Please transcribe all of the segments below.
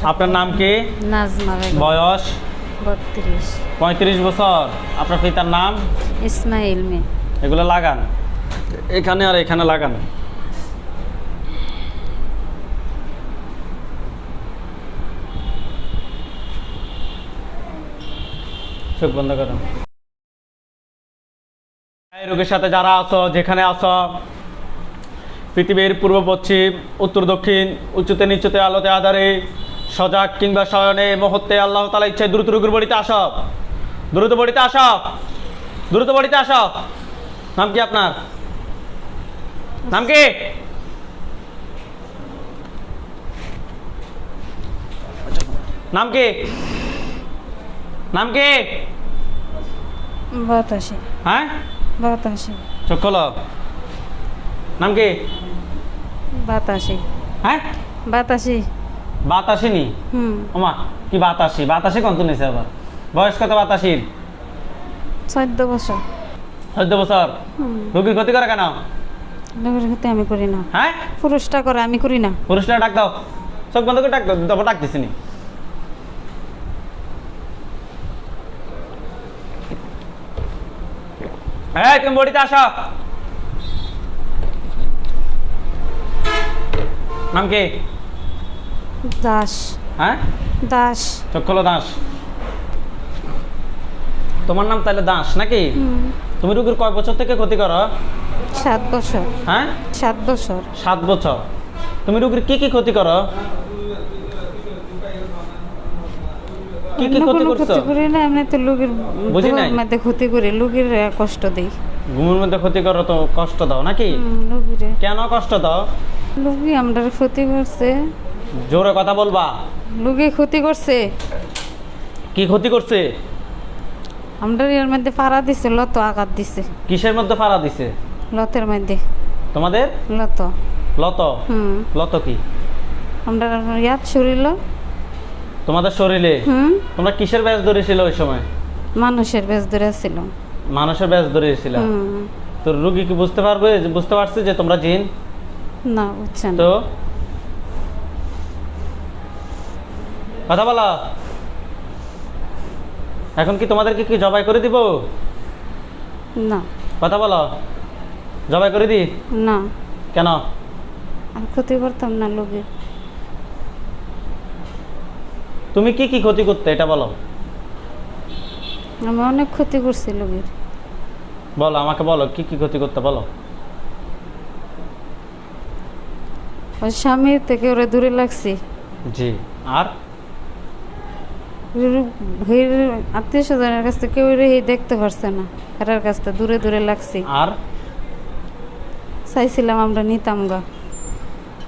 আপনার নাম কি? নাজমা বেগম। বয়স? 32। 35 বছর। আপনার পিতার নাম? ইসমাইল মে। এগুলো লাগান এখানে আর এখানে লাগান। চোখ বন্ধ করুন। এই রোগীর সাথে যারা আছো, যেখানে আছো, পৃথিবীর পূর্ব পশ্চিম উত্তর দক্ষিণ উচ্চতে নিচুতে আলোতে আধারে সজাগ কিংবা শয়নে মুহূর্তে আল্লাহ তাআলা ইচ্ছায় দ্রুত রোগীর বাড়িতে আসো, দ্রুত বাড়িতে আসো, দ্রুত বাড়িতে আসো। নাম কি আপনার? নাম কি? নাম কি? নাম কি? বাতাসে। হ্যাঁ, বাতাসে। চোখ খোলো। নাম কি? বাতাসে। হ্যাঁ, বাতাসে। বাতাসিনী। ওমা, কি বাতাসি? বাতাসি কত নিছে আবার? বয়স কত বাতাসির? 14 বছর। 14 বছর। রোগীর ক্ষতি করে কেন? লোকের ক্ষতি আমি করি না। হ্যাঁ, পুরুষটা করে, আমি করি না। পুরুষটা ডাক দাও। চোখ বন্ধ করে ডাক দাও। তারপর ডাকতেছি নি। হ্যাঁ, তুমি বডিতে আসো। নাম কি? দাস। হ্যাঁ, দাস। চোখ খোলো। দাস। তোমার নাম তাহলে দাস নাকি? তুমি রোগীর কয় বছর থেকে ক্ষতি করো? 7 বছর। হ্যাঁ, 7 বছর। 7 বছর। তুমি রোগীর কি কি ক্ষতি করো? কি কি ক্ষতি করছো? ক্ষতি করি না, এমনি তো লোকের বুঝি নাই। মধ্যে ক্ষতি করি, লোকের কষ্ট দেই। ঘুমের মধ্যে ক্ষতি করো তো কষ্ট দাও নাকি? লোকের কেন কষ্ট দাও? লোকে আমরা ক্ষতি করছে। জোরে কথা বলবা। লোকে ক্ষতি করছে, কি ক্ষতি করছে? আমরা এর মধ্যে পাড়া দিছে, লত আঘাত দিছে। কিসের মধ্যে ফাড়া দিছে? লতের মধ্যে। তোমাদের লত। লত? লত কি? আমরা ইয়াদ শরীর। তোমাদের শরীরে? তোমরা কিসের ব্যাস ধরেছিল ওই সময়? মানুষের বেশ ধরে ছিল। মানুষের ব্যাস ধরেছিল। তো রোগী কি বুঝতে পারবে, বুঝতে পারছে যে তোমরা জিন? না, বুঝছেন তো কথা বলো। এখন কি তোমাদেরকে কি জবাই করে দিব? না। কথা বলো। জবাই করে দি? না। কেন? আর ক্ষতি করতাম না লোকের। তুমি কি কি ক্ষতি করতে এটা বলো। আমি অনেক ক্ষতি করছি লোকের। বলো, আমাকে বলো কি কি ক্ষতি করতে বলো। ওই স্বামীর থেকে ওরা দূরে লাগছি। জি। আর আত্মীয় স্বজনের কাছ থেকে কেউ দেখতে পারছে না, এটার কাছ থেকে দূরে দূরে লাগছি। আর চাইছিলাম আমরা নিতাম গা।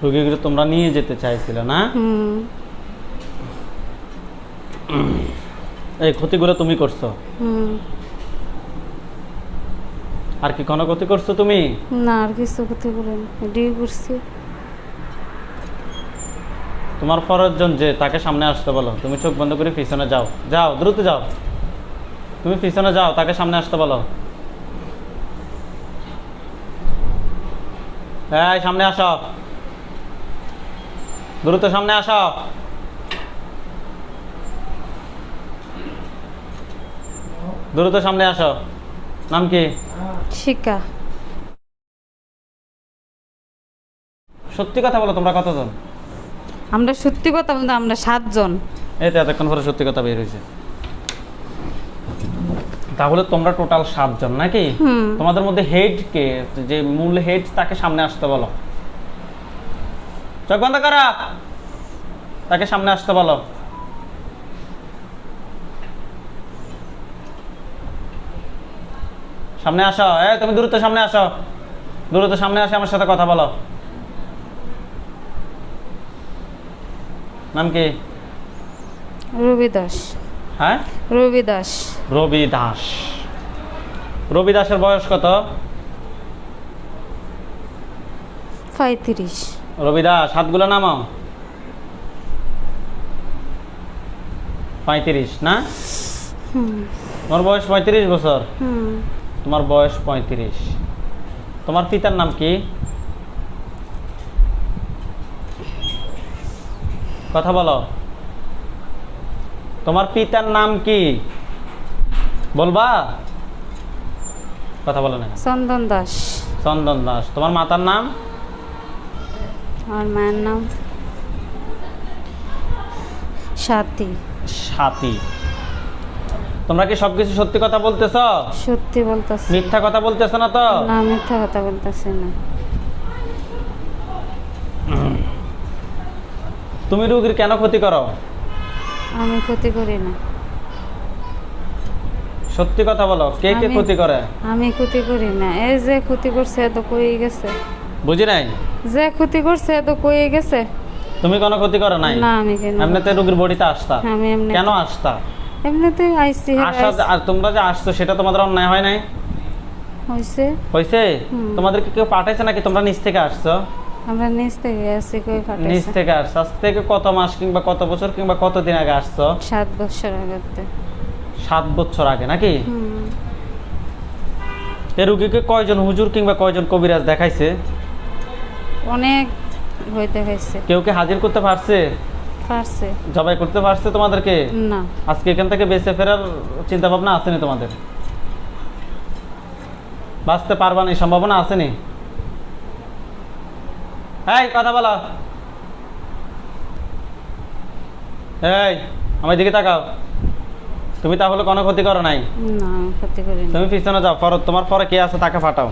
রোগীগুলো তোমরা নিয়ে যেতে চাইছিলে না? এই ক্ষতিগুলো তুমি করছো। আর কি কোনো ক্ষতি করছো তুমি? না, আর কিছু ক্ষতি করেন এটাই করছি। তোমার পরেরজন যে, তাকে সামনে আসতে বলো। তুমি চোখ বন্ধ করে পিছনে যাও। যাও, দ্রুত যাও। তুমি পিছনে যাও, তাকে সামনে আসতে বলো। এই সামনে আসো, দ্রুত সামনে আসো। দ্রুত সামনে আসো। নাম কি? শিকা। সত্যি কথা বলো, তোমরা কতজন? আমরা সত্যি কথা বলতে আমরা 7 জন। এই তো এতক্ষণ পরে সত্যি কথা বের হয়েছে। তাহলে তোমরা টোটাল 7 জন নাকি? তোমাদের মধ্যে হেড কে, যে মূল হেড, তাকে সামনে আসতে বলো। চোখ বন্ধ করা, তাকে সামনে আসতে বলো। সামনে আসো। তুমি দ্রুত সামনে আসো, দ্রুত সামনে আসে আমার সাথে কথা বলো। নাম কি? রবি দাস। হ্যাঁ, রবি দাস। রবি দাস। রবি দাসের বয়স কত? 35। রবি দাস, হাতগুলো নামাও। 35 না? তোমার বয়স 35 বছর। তোমার বয়স 35। তোমার পিতার নাম কি? কথা বলো। তোমার পিতার নাম কি বলবা? কথা বলো না। চন্দন দাস। চন্দন দাস। তোমার মাতার নাম? আমার মায়ের নাম সাথী। সাথী। তোমরা কি সবকিছু সত্যি কথা বলতেছ? সত্যি বলতেছি। মিথ্যা কথা বলতেছ না তো? না, মিথ্যা কথা বলতেছি না। তুমি রোগীর কেন ক্ষতি করো? আমি ক্ষতি করি না। সত্যি কথা বলো, কে কে আমি- ক্ষতি করে? আমি ক্ষতি করি না। এই যে ক্ষতি করছে এত কই গেছে। বুঝি নাই। যে ক্ষতি করছে এত কই গেছে। তুমি কোনো ক্ষতি করো নাই? না, আমি কেন। এমনিতে রোগীর বডিতে আসতা? আমি এমনি কেন আসতা? এমনিতে আইসি আসা, আর তোমরা যে আসছো সেটা তোমাদের অন্যায় হয় নাই? হইছে। হয়েছে? হুম। তোমাদেরকে কেউ পাঠাইছে নাকি তোমরা নিচ থেকে আসছো? আমরা নিচ থেকে আসছি, কই নিচ ফাটাইছে। থেকে আসছো। আজ থেকে কত মাস কিংবা কত বছর কিংবা কত দিন আগে আসছো? 7 বছর আগতে। 7 বছর আগে নাকি? হুম। এ রুগীকে কয়জন হুজুর কিংবা কয়জন কবিরাজ দেখাইছে? অনেক হইতে গেছে। কেউ কি হাজির করতে পারছে? পারছে জবাই করতে পারছে তোমাদেরকে? না। আজকে এখান থেকে বেঁচে ফেরার চিন্তা ভাবনা আসেনি তোমাদের? বাঁচতে পারবানি, সম্ভাবনা আসেনি? এই কথা বলো। এই আমার দিকে তাকাও। তুমি তাহলে কোনো ক্ষতি করো নাই? না, আমি ক্ষতি করি না। তুমি পিছনে যাও, ফরত তোমার পরে কে আছে তাকে ফাটাও।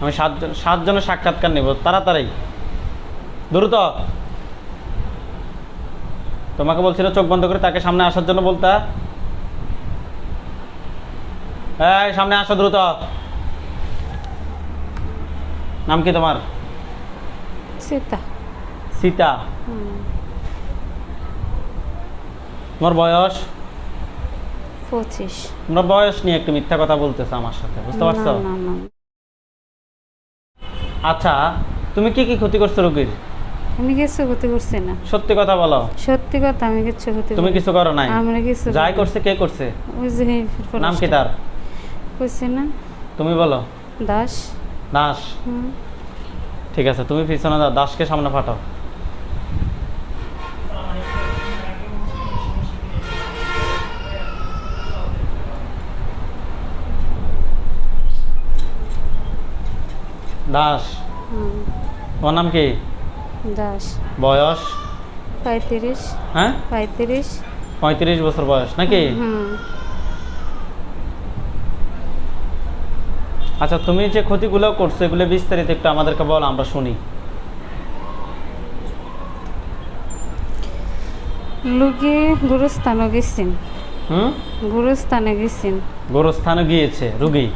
আমি 7 জনের সাক্ষাৎকার নিব, তাড়াতাড়ি দ্রুত। তোমাকে বলছিল চোখ বন্ধ করে তাকে সামনে আসার জন্য বলতা। এই সামনে আসো দ্রুত। নাম কি তোমার? সীতা। সীতা। হুম। তোমার বয়স? 25। তোমরা বয়স নিয়ে একটু মিথ্যা কথা বলতেছো আমার সাথে, বুঝতে পারছো? না, না, না। আচ্ছা, তুমি কি কি ক্ষতি করছো রোগীর? আমি কিছু ক্ষতি করছি না। সত্যি কথা বলো। সত্যি কথা, আমি কিছু ক্ষতি তুমি করি কিছু করো নাই? আমরা কিছু যাই করি- করছে কে করছে? ওই যে নাম কি তার? কইছি না, তুমি বলো। দাস। দাস। হুম। ঠিক আছে, তুমি পিছনে যাও, দাসকে সামনে পাঠাও। দাস। হুম। তোমার নাম কি? দাস। বয়স? 35। হ্যাঁ, 35। 35 বছর বয়স নাকি? হুম। আচ্ছা, তুমি যে ক্ষতিগুলো করছো এগুলো বিস্তারিত একটু আমাদেরকে বলো, আমরা শুনি। লুকি গুরুস্থানে গেছেন। হুম। গুরুস্থানে গেছেন। গোরস্থানে গিয়েছে রুগী?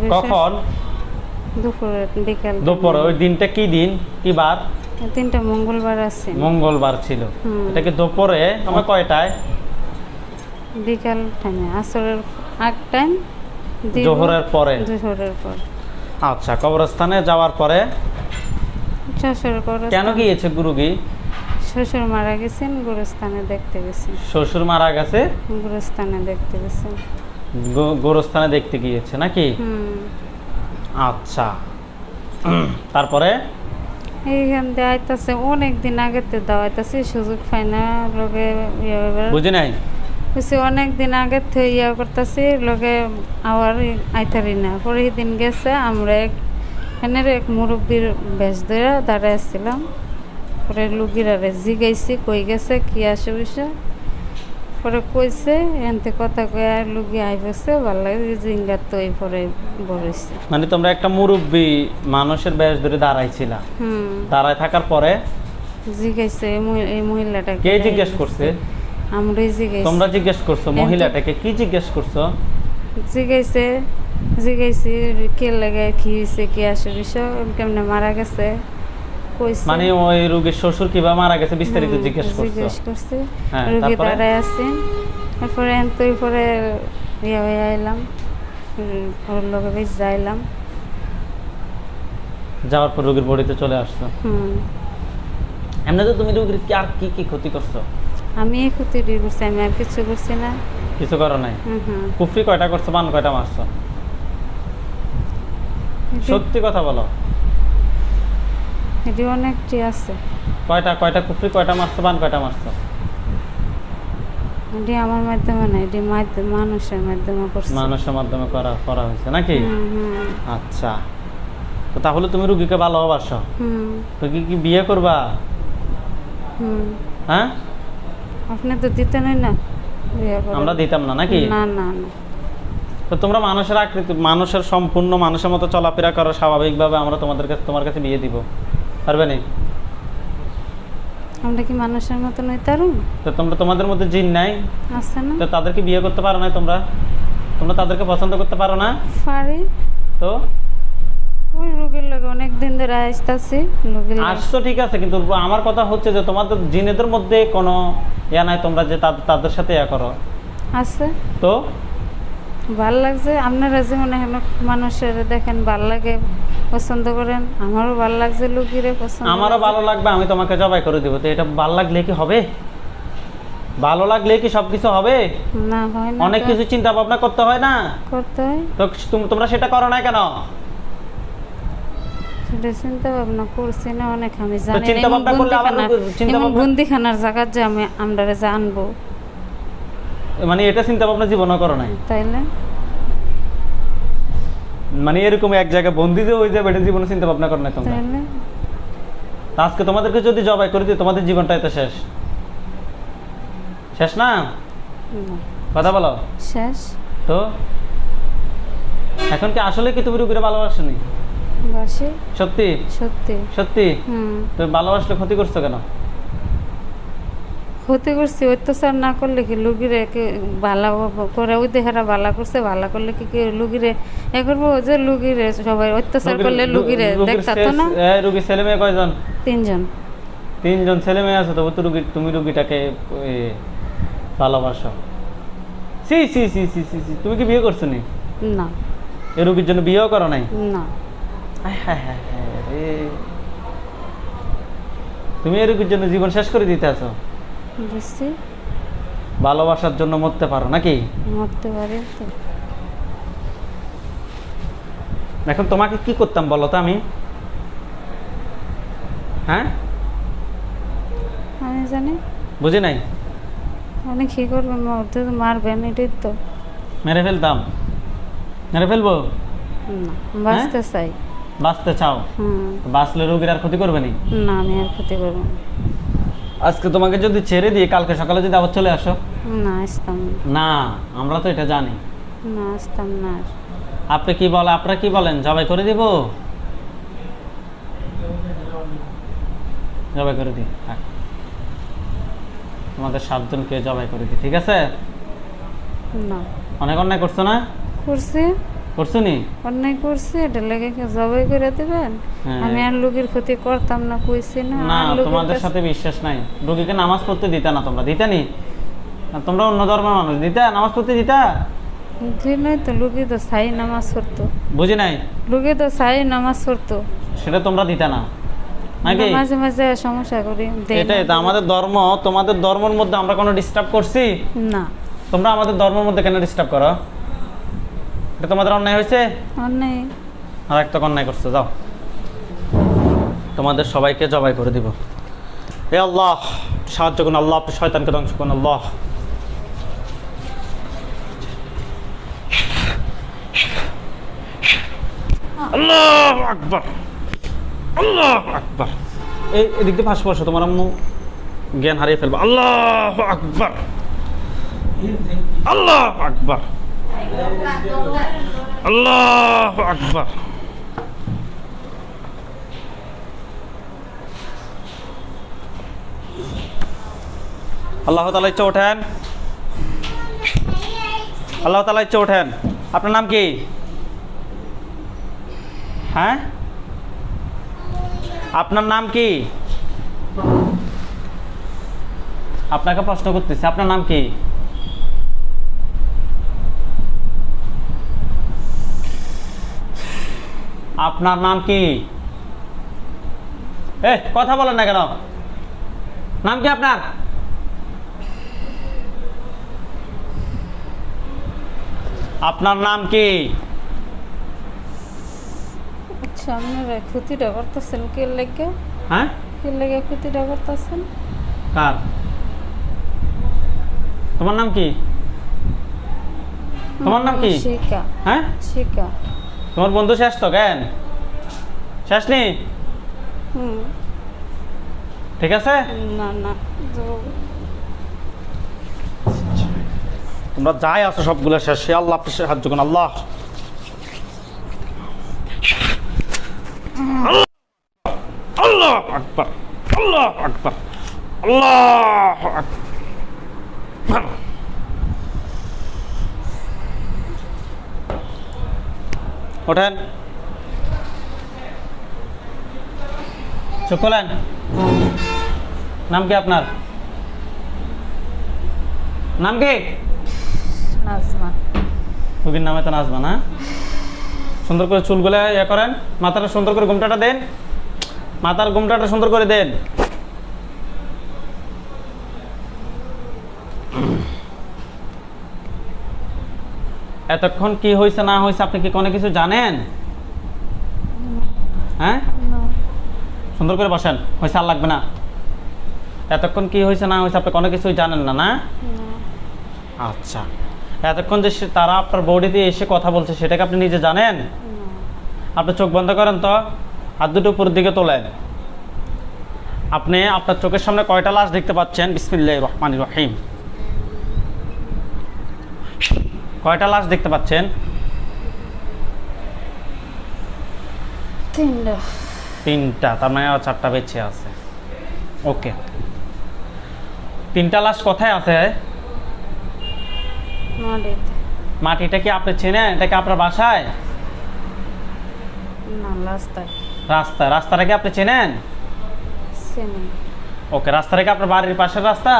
কখন? দুপুরে, বিকাল। দুপুরে। ওই দিনটা কি দিন, কি বার? 3টা মঙ্গলবার আছে। মঙ্গলবার ছিল। হুম। এটা কি দুপুরে? আমার কয়টায়? বিকাল টাইমে, আসরের আগ টাইম। জোহরের পরে? জোহরের পর। আচ্ছা, কবরস্থানে যাওয়ার পরে শ্বশুর করে। কেন গিয়েছে রুগী? শ্বশুর মারা গেছেন, গুরুস্থানে দেখতে গেছেন। শ্বশুর মারা গেছে, গুরুস্থানে দেখতে গেছেন। গোরস্থানে দেখতে গিয়েছে নাকি? হুম। আচ্ছা, তারপরে? এইখান দিয়ে আইতাছে, অনেক দিন আগেতে দাওয়াইতাছে, সুযোগ পাই না লোকে বুঝি নাই। বুঝছি, অনেক দিন আগে থেকে ইয়া করতেছি লোকে আবার আইতারি না। পরে দিন গেছে, আমরা এখানে এক মুরব্বীর বেশ ধরে দাঁড়ায় আসছিলাম। পরে লুকিরারে জিগাইছি কই গেছে, কি আসে বিষয়। পরে কইছে এনতে কথা কয়ে আর লুকি আইবছে, ভালো লাগে জিঙ্গার তো এই পরে বলেছে। মানে তোমরা একটা মুরব্বী মানুষের বেশ ধরে দাঁড়াইছিলা, হুম। দাঁড়ায় থাকার পরে জিগাইছে এই মহিলাটাকে। কে জিজ্ঞেস করছে? আমরাই জিগাইছি। তোমরা জিজ্ঞেস করছো? মহিলাটাকে কি জিজ্ঞেস করছো? জিগাইছি কে লাগে, কি হয়েছে, কি আসে বিষয়, কেমনে মারা গেছে কইছে। মানে ওই রোগীর শ্বশুর কিভাবে মারা গেছে বিস্তারিত জিজ্ঞেস করছো? করছে। হ্যাঁ, রোগী তারপরে? দাঁড়ায় আছেন। এরপরে এনতই পরে ইয়ে হয়ে আইলাম, ওর লোকে বেশ যাইলাম। যাওয়ার পর রোগীর বডিতে চলে আসছো। হুম। এমনি তো তুমি রোগীর কি আর কি কি ক্ষতি করছো? আমি এই ক্ষতি করছি, আমি আর কিছু করছি না। কিছু করো নাই? হুম। কুফরি কয়টা করছো, বান কয়টা মারছো? সত্যি কথা বলো। এটি অনেকটি আছে। কয়টা কয়টা কুফরি কয়টা মারছো, বান কয়টা মারছো? এটি আমার মাধ্যমে না, এটি মানুষের মাধ্যমে করছে। মানুষের মাধ্যমে করা করা হয়েছে নাকি? হুম। আচ্ছা, তো তাহলে তুমি রুগীকে ভালোবাসো, হুম। তো কি বিয়ে করবা? হুম। হ্যাঁ, আপনি তো দিতেনই না বিয়ে করে। আমরা দিতাম না নাকি? না না না। তো তোমরা মানুষের আকৃতি, মানুষের সম্পূর্ণ মানুষের মতো চলাফেরা করো স্বাভাবিকভাবে, আমরা তোমার কাছে বিয়ে দিব, পারবে না? আমরা কি মানুষের মতো নই তারুন? তো তোমাদের মধ্যে জিন নাই, আছে না? তো তাদেরকে বিয়ে করতে পারো না? তোমরা তাদেরকে পছন্দ করতে পারো না? পারি। তো ওই রোগীর লোক অনেক দিন ধরে আসতেছি, রোগীর আসছো ঠিক আছে, কিন্তু আমার কথা হচ্ছে যে তোমাদের জিনেদের মধ্যে কোনো ইয়া নাই, তোমরা যে তাদের সাথে ইয়া করো। আছে। তো ভাল লাগছে, আপনারা যেমন এখন মানুষের দেখেন ভাল লাগে, পছন্দ করেন, আমারও ভাল লাগছে লোকিরে পছন্দ। আমারও ভালো লাগবে, আমি তোমাকে জবাই করে দিব। তো এটা ভালো লাগলে কি হবে? ভালো লাগলে কি সবকিছু হবে? না হয় না, অনেক কিছু চিন্তা ভাবনা করতে হয় না? করতে হয়। তো তোমরা সেটা করো না কেন? সেটা চিন্তা ভাবনা করছি না অনেক, আমি তো জানি চিন্তা ভাবনা করলে আবার বন্দিখানার জায়গার যে আমি আমরা জানবো, মানে এটা চিন্তা ভাবনা জীবনও করো নাই? তাইলে মানে এরকম এক জায়গায় বন্দি যে হয়ে যাবে, এটা জীবনে চিন্তা ভাবনা করো না তোমরা? তাইলে তা আজকে তোমাদেরকে যদি জবাই করে দিই, তোমাদের জীবনটাই তো শেষ, শেষ না? না, কথা বলো। শেষ। তো এখন কি আসলে কি তুমি রুগীরা ভালোবাসনি? বাসি। সত্যি সত্যি। সত্যি? হুম। তুমি ভালোবাসলে ক্ষতি করছো কেন? ক্ষতি করছি, অত্যাচার না করলে কি লুগিরে ভালো করে, ওই দেহারা ভালো করছে, ভালো করলে কি লুগিরে এ করবো? যে লুগিরে সবাই অত্যাচার করলে লুগিরে দেখতো না? রুগীর ছেলে মেয়ে কয়জন? 3 জন। 3 জন ছেলে মেয়ে আছে, তবু তো তুমি রুগীটাকে ভালোবাসো। সি সি সি সি সি সি, তুমি কি বিয়ে করছো নি? না। এই রুগীর জন্য বিয়েও করো নাই? না। তুমি এই রুগীর জন্য জীবন শেষ করে দিতে আছো? বুঝছি। ভালোবাসার জন্য মরতে পারো নাকি? মরতে পারি তো। এখন তোমাকে কি করতাম বলো তো আমি? হ্যাঁ, আমি জানি। বুঝি নাই। অনেক কি করবেন, মরতে তো মারবেন, এটাই তো। মেরে ফেলতাম? মেরে ফেলবো না, বাঁচতে চাই। বাঁচতে চাও? হুম। বাঁচলে রোগীর আর ক্ষতি করবে নি? না, আমি আর ক্ষতি করবো না। আজকে তোমাকে যদি ছেড়ে দিয়ে কালকে সকালে যদি আবার চলে আসো? না, আসতাম না। না, আমরা তো এটা জানি। না, আসতাম না আর। আপনারা কি বলেন, জবাই করে দিব? জবাই করে দিই, থাক। তোমাদের 7 জনকে জবাই করে দিই, ঠিক আছে? না। অনেক অন্যায় করছো না? করছি। করছো নি? অন্যায় করছি, এটা লেগে জবাই করে দেবেন? হ্যাঁ। আমি আর লোকের ক্ষতি করতাম না, কইছি না। না, আর লোকের তোমাদের কাছে- সাথে বিশ্বাস নাই। রোগীকে নামাজ পড়তে দিতা না তোমরা? দিতা নি? আর তোমরা অন্য ধর্মের মানুষ, দিতা নামাজ পড়তে দিতা? ঠিক নয় তো, লোকে তো সাই নামাজ পড়তো। বুঝি নাই। লোকে তো সাই নামাজ পড়তো, সেটা তোমরা দিতা না নাকি? মাঝে মাঝে সমস্যা করি, দেই এটাই না। তো আমাদের ধর্ম। তোমাদের ধর্মের মধ্যে আমরা কোনো ডিস্টার্ব করছি? না। তোমরা আমাদের ধর্মের মধ্যে কেন ডিস্টার্ব করো? এটা তোমাদের অন্যায় হয়েছে? অন্যায়। আর একটা অন্যায় করছো, যাও। তোমাদের সবাইকে জবাই করে দিব। হে আল্লাহ, সাহায্য করুন আল্লাহ, আপনি শয়তানকে ধ্বংস করুন আল্লাহ। আল্লাহু আকবার, আল্লাহু আকবার। এদিক দিয়ে ফাঁস বসো, তোমার আম্মু জ্ঞান হারিয়ে ফেলবো। আল্লাহু আকবার, আল্লাহু আকবার, আল্লাহু আকবার। আল্লাহ তাআলা ইচ্ছা ওঠেন, আল্লাহ তাআলা ইচ্ছা ওঠেন। আপনার নাম কি? হ্যাঁ, আপনার নাম কি? আপনাকে প্রশ্ন করতেছি, আপনার নাম কি? আপনার নাম কি? কথা বলেন না কেন? নাম কি আপনার? আপনার নাম কি? আচ্ছা, আপনারা ক্ষতিটা করতেছেন কে লেগে? হ্যাঁ, কি লেগে ক্ষতিটা করতেছেন? কার? তোমার নাম কি? তোমার নাম কি? শিকা। হ্যাঁ, শিকা। তোমার বন্ধু শেষ তো কেন? শেষ নি? হুম। ঠিক আছে, না না, তোমরা যাই আছো সবগুলো শেষ। আল্লাহ আপনি সাহায্য করুন। আল্লাহ আল্লাহ আকবার, আল্লাহ আকবার, আল্লাহ আকবার। ওঠেন, চোখ খোলেন। নাম কি আপনার? নাম কি? নাজমা। রুগীর নামে তো নাজমা না? সুন্দর করে চুলগুলো ইয়ে করেন, মাথাটা সুন্দর করে ঘুমটাটা দেন, মাথার ঘুমটাটা সুন্দর করে দেন। এতক্ষণ কি হয়েছে না হয়েছে আপনি কি কোনো কিছু জানেন? হ্যাঁ, সুন্দর করে বসেন, হয়েছে আর লাগবে না। এতক্ষণ কি হয়েছে না হয়েছে আপনি কোনো কিছুই জানেন না, না? আচ্ছা, এতক্ষণ যে তারা আপনার বডিতে এসে কথা বলছে সেটাকে আপনি নিজে জানেন? আপনি চোখ বন্ধ করেন তো, হাত দুটো উপরের দিকে তোলেন। আপনি আপনার চোখের সামনে কয়টা লাশ দেখতে পাচ্ছেন? বিসমিল্লাহির রহমানির রহিম। কয়টা লাশ দেখতে পাচ্ছেন? তিনটা। তিনটা, তার মানে আর চারটা বেঁচে আছে। ওকে, তিনটা লাশ কোথায় আছে? মাটিতে। মাটিটা কি আপনি চেনেন? এটা কি আপনার বাসায়? না, রাস্তায়। রাস্তা, রাস্তাটা কি আপনি চেনেন? চিনি। ওকে, রাস্তাটা কি আপনার বাড়ির পাশের রাস্তা?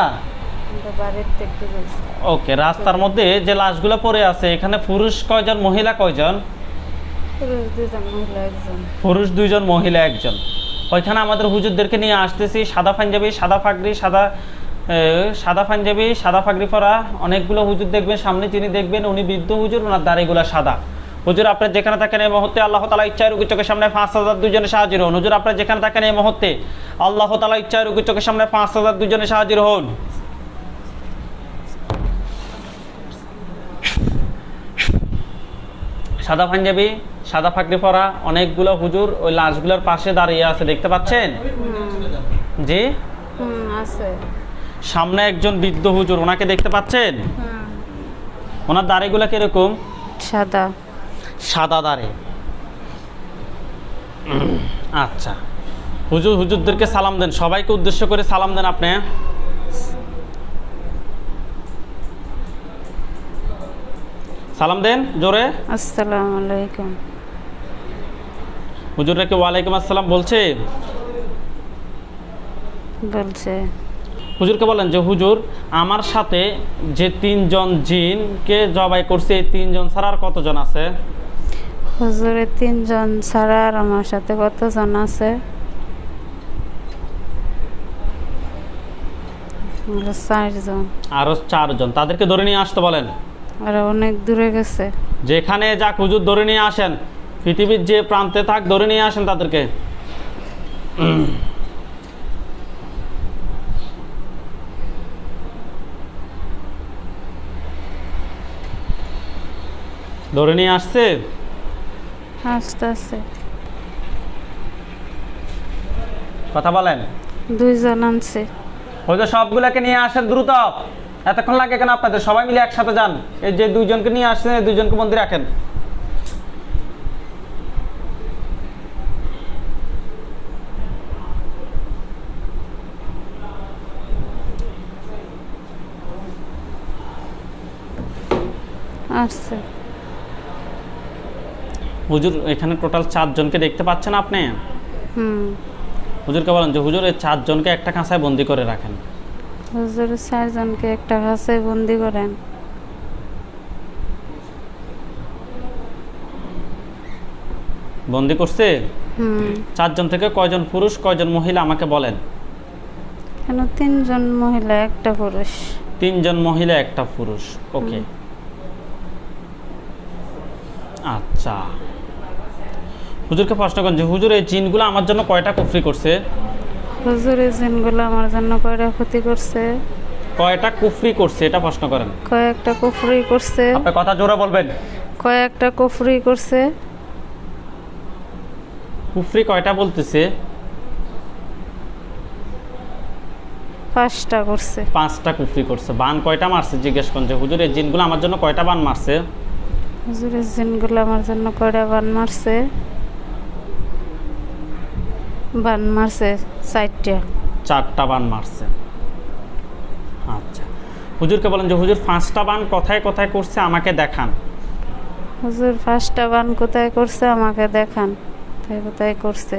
আমাদের বাড়ির থেকে বেশি। ওকে, রাস্তার মধ্যে যে লাশগুলো পড়ে আছে এখানে পুরুষ কয়জন, মহিলা কয়জন? পুরুষ দুজন, মহিলা একজন। পুরুষ দুইজন, মহিলা একজন। ওইখানে আমাদের হুজুরদেরকে নিয়ে আসতেছি, সাদা পাঞ্জাবি, সাদা পাগড়ি, সাদা পাঞ্জাবি, সাদা পাগড়ি পরা অনেকগুলো হুজুর দেখবেন সামনে। যিনি দেখবেন উনি বৃদ্ধ হুজুর, ওনার দাড়িগুলো সাদা। হুজুর আপনার যেখানে থাকেন এই মুহূর্তে আল্লাহ তাআলা ইচ্ছায় রুগীর চোখের সামনে 5000 দুজনে সাহায্য হন। হুজুর আপনার যেখানে থাকেন এই মুহূর্তে আল্লাহ তাআলা ইচ্ছায় রুগীর চোখের সামনে 5000 দুজনে সাহায্য হন। সাদা পাঞ্জাবি, সাদা পাগড়ি পরা অনেকগুলো হুজুর ওই লাশগুলোর পাশে দাঁড়িয়ে আছে, দেখতে পাচ্ছেন? জি, আছে। সামনে একজন বৃদ্ধ হুজুর, ওনাকে দেখতে পাচ্ছেন? ওনার দাড়িগুলো কিরকম? সাদা। সাদা দাড়ি। আচ্ছা, হুজুরদেরকে সালাম দেন, সবাইকে উদ্দেশ্য করে সালাম দেন আপনি। সালাম দেন জোরে। আসসালামু আলাইকুম। হুজুররা কি ওয়ালাইকুম আসসালাম বলছে? বলছে। হুজুরকে বলেন যে হুজুর আমার সাথে যে তিনজন জিনকে জবাই করছে এই তিনজন ছাড়া আর কতজন আছে? হুজুরের তিনজন ছাড়া আর আমার সাথে কতজন আছে? আমরা চারজন। আরো চারজন, তাদেরকে ধরে নিয়ে আসতে বলেন। আর অনেক দূরে গেছে। যেখানে যাক হুজুর ধরে নিয়ে আসেন, পৃথিবীর যে প্রান্তে থাক ধরে নিয়ে আসেন তাদেরকে। ধরে নিয়ে আসছে? আস্তে আস্তে। কথা বলেন। দুইজন আনছে। হয়তো সবগুলোকে নিয়ে আসেন দ্রুত। এতক্ষণ লাগে কেন আপনাদের? সবাই মিলে একসাথে যান। এই যে দুইজনকে নিয়ে আসছেন এই দুইজনকে বন্দি রাখেন। আসছে। হুজুর এখানে টোটাল চারজনকে দেখতে পাচ্ছেন আপনি? হুজুরকে বলেন যে হুজুর এই চারজনকে একটা কাঁচায় বন্দি করে রাখেন। হুজুর চারজনকে একটা কাঁচায় বন্দি করেন। বন্দি করছে? চারজন থেকে কয়জন পুরুষ কয়জন মহিলা আমাকে বলেন। কেন? তিনজন মহিলা একটা পুরুষ। তিনজন মহিলা একটা পুরুষ। ওকে, আচ্ছা। হুজুরকে প্রশ্ন করেন যে হুজুর এই জিনগুলো আমার জন্য কয়টা কুফরি করছে? হুজুর এই জিনগুলো আমার জন্য কয়টা ক্ষতি করছে? কয়টা কুফরি করছে এটা প্রশ্ন করেন। কয়েকটা কুফরি করছে। আপনি কথা জোরে বলবেন। কয়েকটা কুফরি করছে। কুফরি কয়টা বলতেছে? 5টা করছে। 5টা কুফরি করছে। বান কয়টা মারছে জিজ্ঞেস করুন যে হুজুর এই জিনগুলো আমার জন্য কয়টা বান মারছে? হুজুর এই জিনগুলো আমার জন্য কয়টা বান মারছে? বান মারছে 4টা। 4টা বান মারছে। আচ্ছা, হুজুরকে বলেন যে হুজুর 5টা বান কোথায় কোথায় করছে আমাকে দেখান। হুজুর 5টা বান কোথায় করছে আমাকে দেখান। কোথায় কোথায় করছে?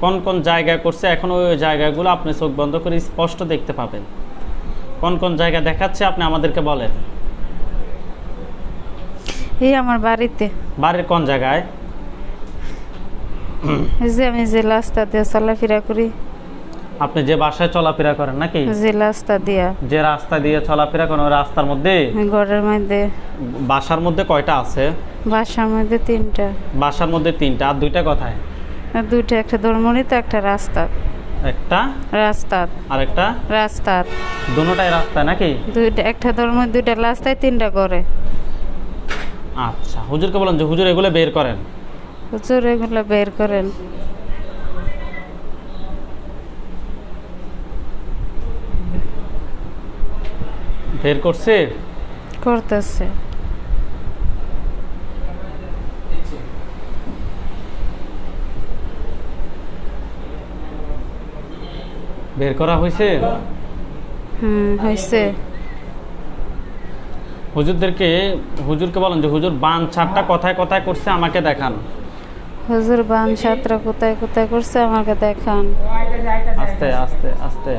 কোন কোন জায়গায় করছে এখন ওই জায়গাগুলো আপনি চোখ বন্ধ করে স্পষ্ট দেখতে পাবেন। কোন কোন জায়গা দেখাচ্ছে আপনি আমাদেরকে বলেন। এই আমার বাড়িতে। বাড়ির কোন জায়গায়? এই যে আমি যে রাস্তা দিয়ে চলাফেরা করি। আপনি যে বাসায় চলাফেরা করেন নাকি? যে রাস্তা দিয়া। যে রাস্তা দিয়ে চলাফেরা করেন ওই রাস্তার মধ্যে? ঘরের মধ্যে। বাসার মধ্যে কয়টা আছে? বাসার মধ্যে 3টা। বাসার মধ্যে 3টা। আর 2টা কোথায়? আর 2টা, একটা দরমনি তো একটা রাস্তা। একটা রাস্তা। আর একটা রাস্তা। দুটোটাই রাস্তায় নাকি? 2টা, একটা দরমনি 2টা রাস্তায় 3টা করে। আচ্ছা, হুজুরকে বলেন যে হুজুর এগুলো বের করেন। হুজুর এগুলো বের করেন। বের করছে? করতেছে। বের করা হয়েছে? হয়েছে। হুজুরকে বলেন যে হুজুর বান 4টা কোথায় কোথায় করছে আমাকে দেখান। হুজুর বান 7টা কোথায় কোথায় করছে আমাকে দেখান। আস্তে আস্তে আস্তে।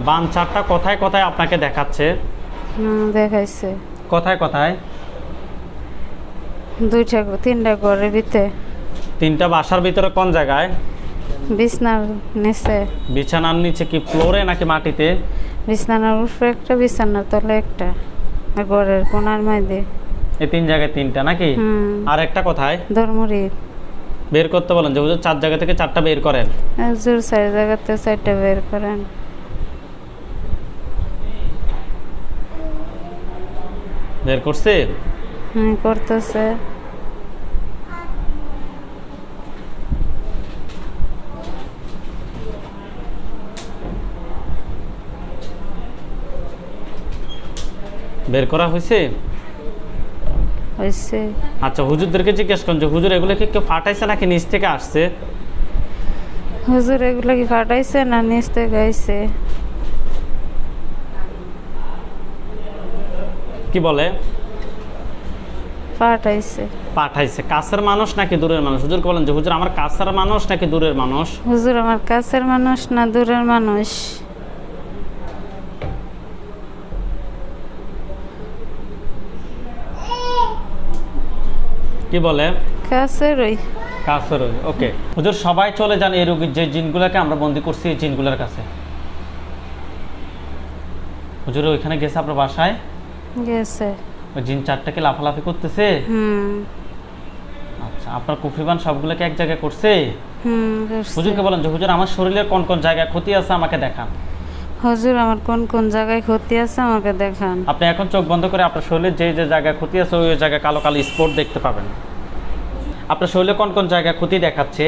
বান 4টা কোথায় কোথায় আপনাকে দেখাচ্ছে? দেখাইছে। কোথায় কোথায়? 2টা 3টা ঘরের ভিতরে। 3টা বাসার ভিতরে কোন জায়গায়? বিছনার নিচে। বিছানার নিচে কি ফ্লোরে নাকি মাটিতে? বিছানার উপরে একটা, বিছানার তলে একটা, আর ঘরের কোনার মধ্যে। এই 3 জায়গায় 3টা নাকি? আর একটা কোথায়? দরমুরি। বের করতে বলেন যে হুজুর 4 জায়গা থেকে 4টা বের করেন। হুজুর 4 জায়গাতে 4টা বের করেন। বের করছে? করতেছে। বের করা হয়েছে? হয়েছে। আচ্ছা, হুজুরদেরকে জিজ্ঞেস করেন যে হুজুর এগুলো কি কেউ ফাটাইছে নাকি নিচ থেকে আসছে? হুজুর এগুলো কি ফাটাইছে না নিচ থেকে আইছে? কি বলে? ফাটাইছে। পাঠাইছে। কাছের মানুষ নাকি দূরের মানুষ? হুজুরকে বলেন যে হুজুর আমার কাছের মানুষ নাকি দূরের মানুষ? হুজুর আমার কাছের মানুষ না দূরের মানুষ? কি বলে? কাছেরই। কাছেরই। ওকে হুজুর, সবাই চলে যান এই রোগীর যে জিনগুলোকে আমরা বন্দি করছি এই জিনগুলোর কাছে। হুজুর ওইখানে গেছে আপনার বাসায়? গেছে। ওই জিন 4টাকে লাফালাফি করতেছে? আচ্ছা, আপনার কুফরিবান সবগুলোকে এক জায়গায় করছে? করছে। হুজুরকে বলেন যে হুজুর আমার শরীরের কোন কোন জায়গায় ক্ষতি আছে আমাকে দেখান। হুজুর আমার কোন কোন জায়গায় ক্ষতি আছে আমাকে দেখান। আপনি এখন চোখ বন্ধ করে আপনার শরীরের যে যে জায়গায় ক্ষতি আছে ওই জায়গায় কালো কালো স্পট দেখতে পাবেন। আপনার শরীরে কোন কোন জায়গায় ক্ষতি দেখাচ্ছে?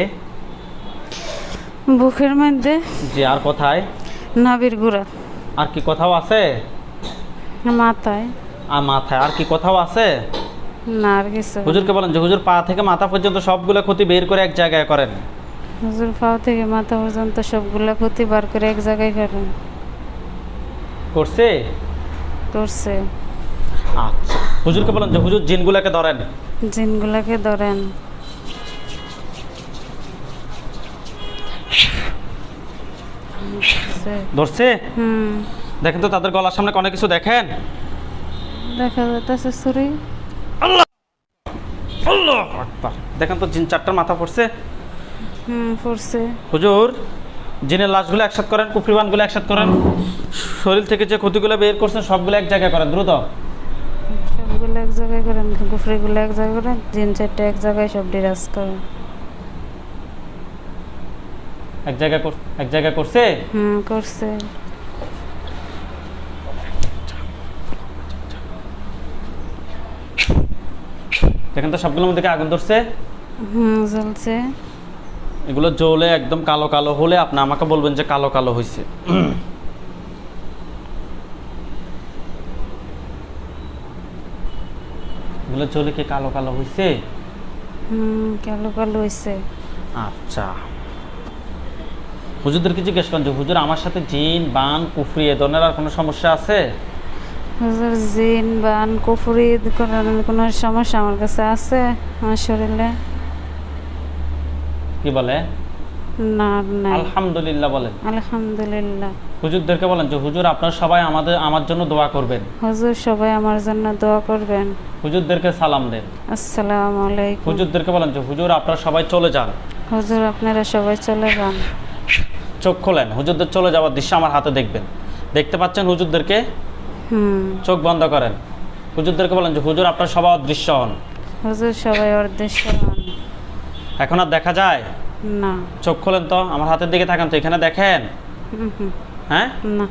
বুকের মধ্যে। জি, আর কোথায়? নাভির গোড়া। আর কি কোথাও আছে? মাথায়। আর মাথায়। আর কি কোথাও আছে? না, আর কিছু। হুজুরকে বলেন যে হুজুর পা থেকে মাথা পর্যন্ত সবগুলো ক্ষতি বের করে এক জায়গায় করেন। হুজুর পা থেকে মাথা পর্যন্ত সবগুলা ক্ষতি বার করে এক জায়গায় করেন। করছে? করছে। আচ্ছা, হুজুরকে বলেন যে হুজুর জিনগুলোকে ধরেন। জিনগুলাকে ধরেন। ধরছে? দেখেন তো তাদের গলার সামনে অনেক কিছু দেখেন। দেখা যাচ্ছে ছুরি। আল্লাহ আল্লাহ আকবার। দেখেন তো জিন 4টার মাথা পড়ছে। পড়ছে। হুজুর জিনের লাশগুলো একসাথে করেন, কুফরিবানগুলো একসাথে করেন, শরীর থেকে যে ক্ষতিগুলো বের করছেন সবগুলো এক জায়গায় করেন দ্রুত। সবগুলো শয়তানিগুলো এক জায়গায় করেন, কুফরিগুলো এক জায়গায় করেন, জিন চারটে এক জায়গায় সব ডিরাজ করেন। এক জায়গায় করছে। করছে। দেখেন তো সবগুলোর মধ্যে কি আগুন ধরছে? জ্বলছে। এগুলো জ্বলে একদম কালো কালো হলে আপনি আমাকে বলবেন যে কালো কালো হয়েছে। এগুলো জ্বলে কি কালো কালো হয়েছে? কালো কালো হয়েছে। আচ্ছা, হুজুরদেরকে জিজ্ঞেস করেন যে হুজুর আমার সাথে জিন বান কুফরি এ ধরনের আর কোনো সমস্যা আছে? হুজুর জিন বান কুফরি করার কোনো সমস্যা আমার কাছে আছে আমার শরীরে? কি বলে? না, নাই। আলহামদুলিল্লাহ বলেন। আলহামদুলিল্লাহ। হুজুরদেরকে বলেন যে হুজুর আপনারা সবাই আমার জন্য দোয়া করবেন। হুজুর সবাই আমার জন্য দোয়া করবেন। হুজুরদেরকে সালাম দেন। আসসালামু আলাইকুম। হুজুরদেরকে বলেন যে হুজুর আপনারা সবাই চলে যান। হুজুর আপনারা সবাই চলে যান। চোখ খোলেন, হুজুরদের চলে যাওয়ার দৃশ্য আমার হাতে দেখবেন। দেখতে পাচ্ছেন হুজুরদেরকে? চোখ বন্ধ করেন। হুজুরদেরকে বলেন যে হুজুর আপনারা সবাই অদৃশ্য হন। হুজুর সবাই অদৃশ্য হন। এখন আর দেখা যায় না। চোখ খোলেন তো, আমার হাতের দিকে তাকান তো, এখানে দেখেন? হ্যাঁ, না।